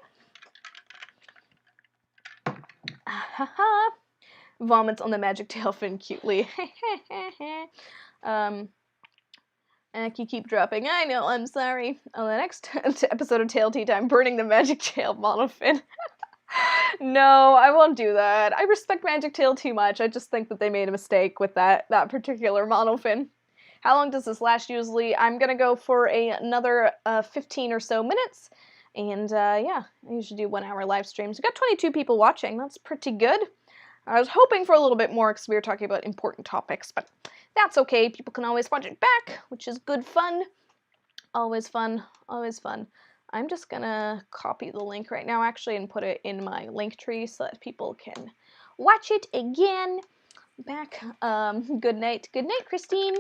Vomits on the Magic Tail fin cutely. You keep dropping. I know, I'm sorry. On the next episode of Tail Tea Time, burning the Magic Tail Monofin. No, I won't do that. I respect Magic Tail too much. I just think that they made a mistake with that particular Monofin. How long does this last usually? I'm gonna go for another 15 or so minutes. And yeah, I usually do 1 hour live streams. We got 22 people watching. That's pretty good. I was hoping for a little bit more because we were talking about important topics, but that's okay. People can always watch it back, which is good fun. Always fun. Always fun. I'm just gonna copy the link right now, actually, and put it in my link tree so that people can watch it again. Back. Good night. Good night, Christine.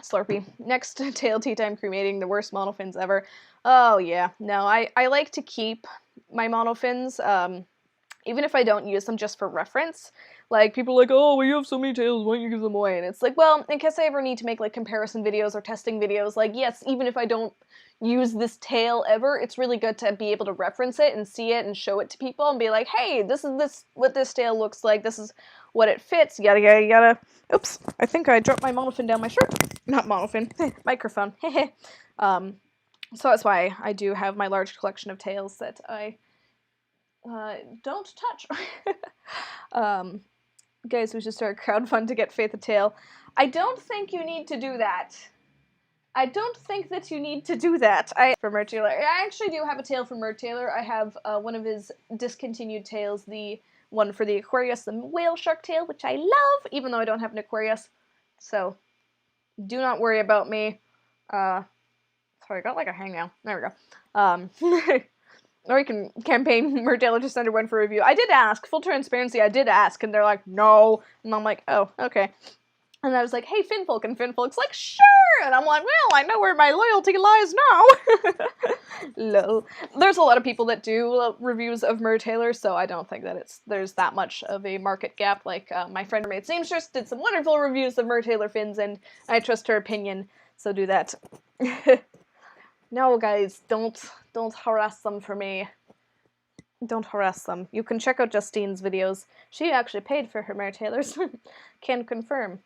Slurpee. Next Tail Tea Time cremating, the worst monofins ever. Oh, yeah. No, I like to keep my monofins, even if I don't use them just for reference. Like, people are like, oh, well, you have so many tails, why don't you give them away? And it's like, well, in case I ever need to make, like, comparison videos or testing videos, like, yes, even if I don't use this tail ever, it's really good to be able to reference it and see it and show it to people and be like, hey, this is what this tail looks like, this is what it fits, yada yada yada. Oops, I think I dropped my monofin down my shirt. Not monofin, microphone. So that's why I do have my large collection of tails that I don't touch. Guys, we should start a crowdfund to get Faith a tail. I don't think you need to do that. I don't think that you need to do that. For Mertailor. I actually do have a tail for Mertailor. I have one of his discontinued tails, the one for the Aquarius, the whale shark tail, which I love, even though I don't have an Aquarius. So, do not worry about me. Sorry, I got like a hang now. There we go. Or you can campaign Mertailor to send her one for review. I did ask, full transparency, I did ask, and they're like, no. And I'm like, oh, okay. And I was like, hey, Finfolk, and Finfolk's like, sure! And I'm like, well, I know where my loyalty lies now. Lol. There's a lot of people that do reviews of Mertailor, so I don't think that there's that much of a market gap. Like, my friend Mermaid Seamstress did some wonderful reviews of Mertailor fins, and I trust her opinion, so do that. No, guys, don't harass them for me. Don't harass them. You can check out Justine's videos. She actually paid for her Mertailors. Can confirm.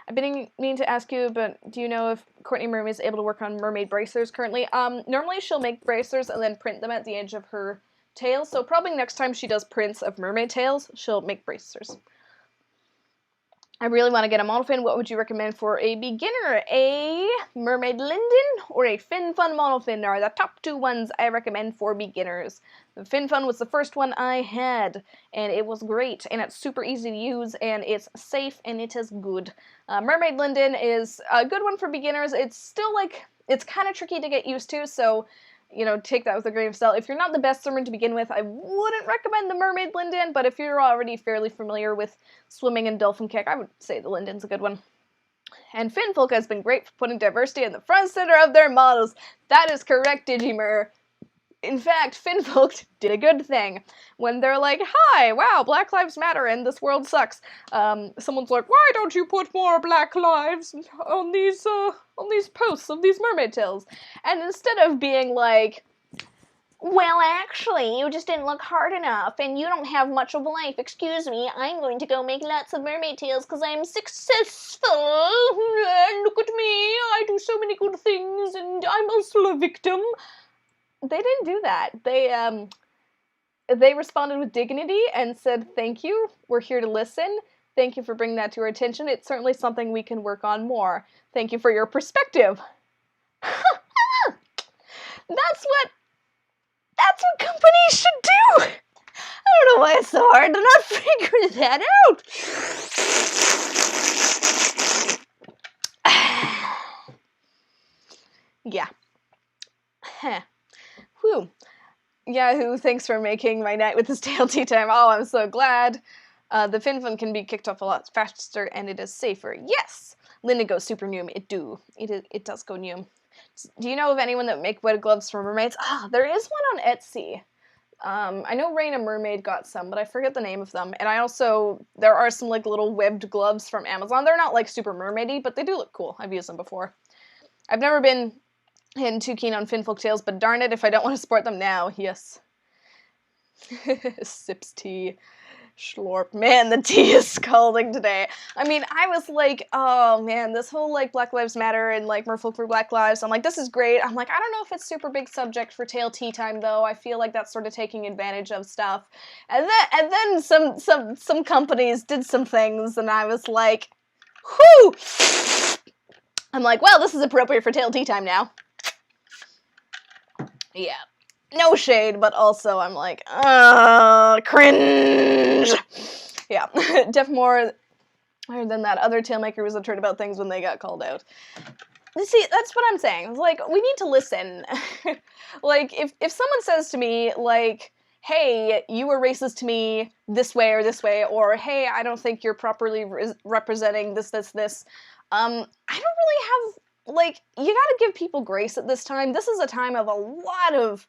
I've been meaning to ask you, but do you know if Courtney Mermaid is able to work on mermaid bracers currently? Normally she'll make bracers and then print them at the edge of her tail, so probably next time she does prints of mermaid tails, she'll make bracers. I really want to get a monofin. What would you recommend for a beginner? A mermaid linden or a fin fun monofin are the top two ones I recommend for beginners. The fin fun was the first one I had, and it was great, and it's super easy to use, and it's safe, and it is good. Mermaid linden is a good one for beginners. It's still like, it's kind of tricky to get used to, so you know, take that with a grain of salt. If you're not the best swimmer to begin with, I wouldn't recommend the mermaid linden, but if you're already fairly familiar with swimming and dolphin kick, I would say the linden's a good one. And Finfolk has been great for putting diversity in the front center of their models. That is correct, Digimer. in fact, Finfolk did a good thing. When they're like, hi, wow, Black Lives Matter and this world sucks. Someone's like, why don't you put more Black lives on these posts of these mermaid tales? And instead of being like, well, actually, you just didn't look hard enough, and you don't have much of a life. Excuse me, I'm going to go make lots of mermaid tales because I'm successful. Look at me, I do so many good things, and I'm also a victim. They didn't do that. They responded with dignity and said, thank you, we're here to listen. Thank you for bringing that to our attention. It's certainly something we can work on more. Thank you for your perspective. That's what companies should do! I don't know why it's so hard to not figure that out! Yeah. Whew. Yahoo, thanks for making my night with this tale tea time. Oh, I'm so glad. The FinFun can be kicked off a lot faster and it is safer. Yes! Linda goes super noom. It does go noom. Do you know of anyone that make wet gloves for mermaids? Ah, there is one on Etsy. I know Raina Mermaid got some, but I forget the name of them. And there are some like little webbed gloves from Amazon. They're not like super mermaidy, but they do look cool. I've used them before. I've never been too keen on Finfolk tales, but darn it if I don't want to support them now. Yes. Sips tea. Schlorp. Man, the tea is scalding today. I mean, I was like, oh man, this whole like Black Lives Matter and like Merfolk for Black Lives, I'm like, this is great. I'm like, I don't know if it's super big subject for tale tea time though. I feel like that's sort of taking advantage of stuff. And then some companies did some things and I was like, whew! I'm like, well, this is appropriate for tale tea time now. Yeah. No shade, but also I'm like, cringe! Yeah, Def more than that other tailmaker was a turd about things when they got called out. See, that's what I'm saying. It's like, we need to listen. Like, if someone says to me, like, hey, you were racist to me this way, or hey, I don't think you're properly representing this, I don't really have, like, you gotta give people grace at this time. This is a time of a lot of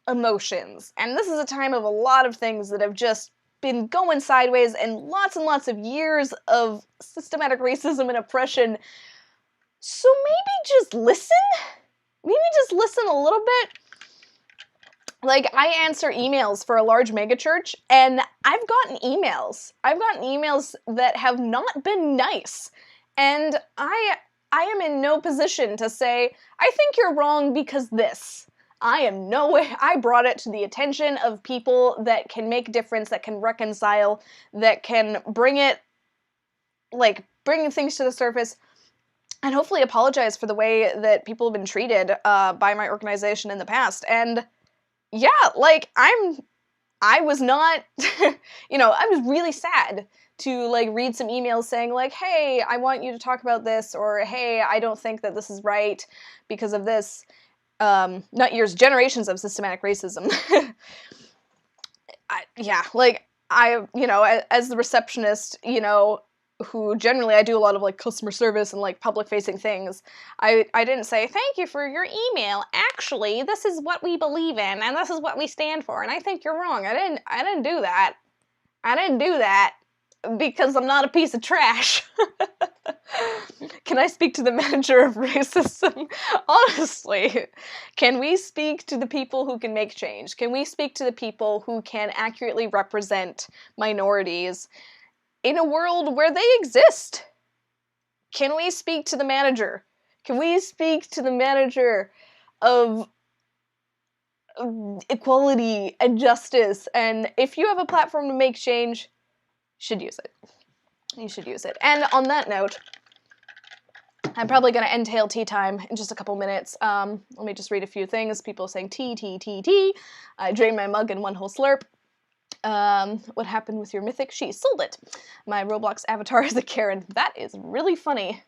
emotions, and this is a time of a lot of things that have just been going sideways and lots of years of systematic racism and oppression. So maybe just listen? Maybe just listen a little bit? Like, I answer emails for a large megachurch, and I've gotten emails. That have not been nice. And I am in no position to say, I think you're wrong because this. I brought it to the attention of people that can make a difference, that can reconcile, that can bring things to the surface, and hopefully apologize for the way that people have been treated by my organization in the past. And yeah, like, I was not, I was really sad to, like, read some emails saying, like, hey, I want you to talk about this, or hey, I don't think that this is right because of this. Not years, generations of systematic racism. As the receptionist, who generally I do a lot of like customer service and like public facing things, I didn't say, thank you for your email. Actually, this is what we believe in and this is what we stand for. And I think you're wrong. I didn't do that. I didn't do that because I'm not a piece of trash. Can I speak to the manager of racism? Honestly, can we speak to the people who can make change? Can we speak to the people who can accurately represent minorities in a world where they exist? Can we speak to the manager? Can we speak to the manager of equality and justice? And if you have a platform to make change, you should use it. You should use it. And on that note, I'm probably going to end tale tea time in just a couple minutes. Let me just read a few things. People saying tea, tea, tea, tea. I drained my mug in one whole slurp. What happened with your mythic? She sold it. My Roblox avatar is a Karen. That is really funny.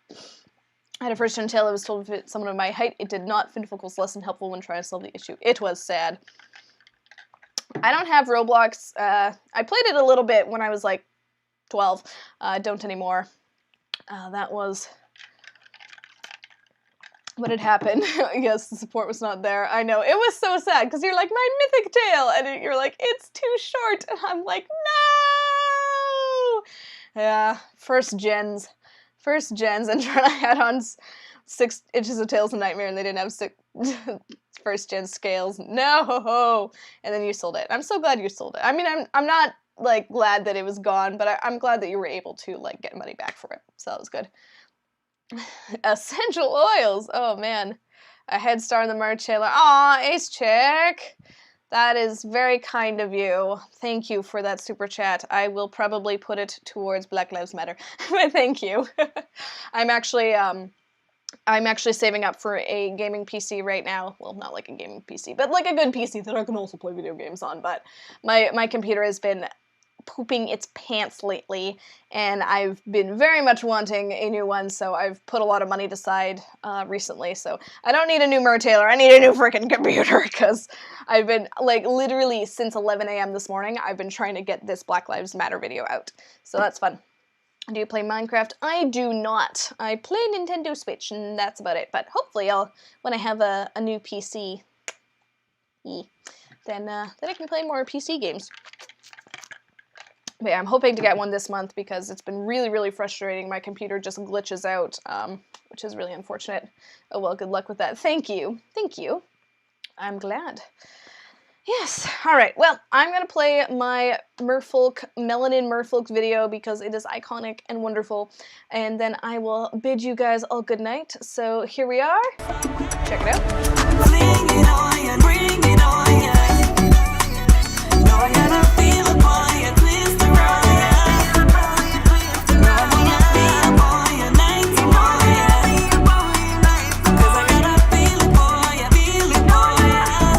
I had a first-gen tale. I was told if someone of my height, it did not. Finfolk was less than helpful when trying to solve the issue. It was sad. I don't have Roblox. I played it a little bit when I was like 12. Don't anymore. That was what had happened. Yes, the support was not there. I know, it was so sad, because you're like, my mythic tail, and you're like, it's too short, and I'm like, no! Yeah, first gens, and trying to add on 6 inches of Tails of Nightmare, and they didn't have 6 first gen scales. No! And then you sold it. I'm so glad you sold it. I mean, I'm not, like, glad that it was gone, but I'm glad that you were able to, like, get money back for it. So that was good. Essential oils. Oh, man. A head star in the merch trailer. Aw, Ace Chick. That is very kind of you. Thank you for that super chat. I will probably put it towards Black Lives Matter. But thank you. I'm actually saving up for a gaming PC right now. Well, not like a gaming PC, but like a good PC that I can also play video games on. But my computer has been pooping its pants lately, and I've been very much wanting a new one, so I've put a lot of money aside recently, so I don't need a new Mertailer, I need a new freaking computer, because I've been, like, literally since 11 a.m. this morning, I've been trying to get this Black Lives Matter video out, so that's fun. Do you play Minecraft? I do not. I play Nintendo Switch, and that's about it, but hopefully when I have a new PC, then I can play more PC games. But yeah, I'm hoping to get one this month because it's been really, really frustrating. My computer just glitches out, which is really unfortunate. Oh well, good luck with that. Thank you. Thank you. I'm glad. Yes. Alright, well, I'm gonna play my Merfolk, Melanin Merfolk video because it is iconic and wonderful. And then I will bid you guys all good night. So here we are. Check it out. Bring it on, yeah, bring it on, yeah. No, I gotta feel it, boy, yeah, twist around, yeah. No, I wanna feel it, boy, yeah, nights and more, yeah. 'Cause I gotta feel it, boy, yeah, bring it on, yeah.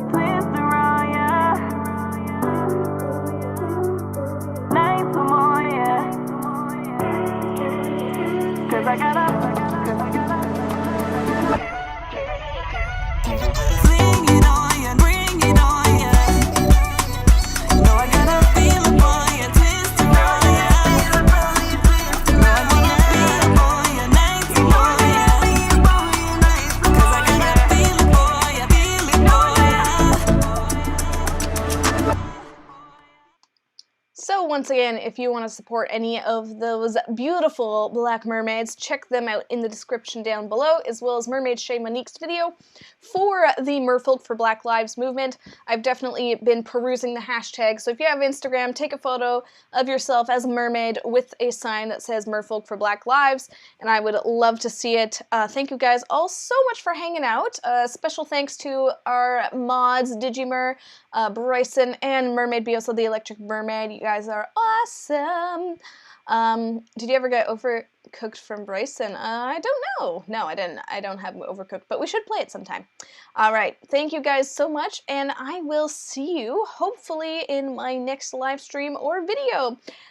Twist around, yeah. Nights and more, yeah. 'Cause I gotta fling it on, yeah, bring it on, yeah. No, I gotta feel it, boy, yeah, twist around, yeah. No, I wanna feel it, boy, yeah, nights and more, yeah. 'Cause I gotta feel it, boy, yeah, feel it, boy, yeah. So once again, if you want to support any of those beautiful black mermaids, check them out in the description down below, as well as Mermaid Shea Monique's video for the Merfolk for Black Lives movement. I've definitely been perusing the hashtag, so if you have Instagram, take a photo of yourself as a mermaid with a sign that says Merfolk for Black Lives, and I would love to see it. Thank you guys all so much for hanging out. Special thanks to our mods, Digimer, Bryson, and Mermaid Biosa, the Electric Mermaid. You guys are awesome. Did you ever get Overcooked from Bryson? I don't know. No, I didn't. I don't have Overcooked, but we should play it sometime. Alright, thank you guys so much, and I will see you, hopefully, in my next live stream or video.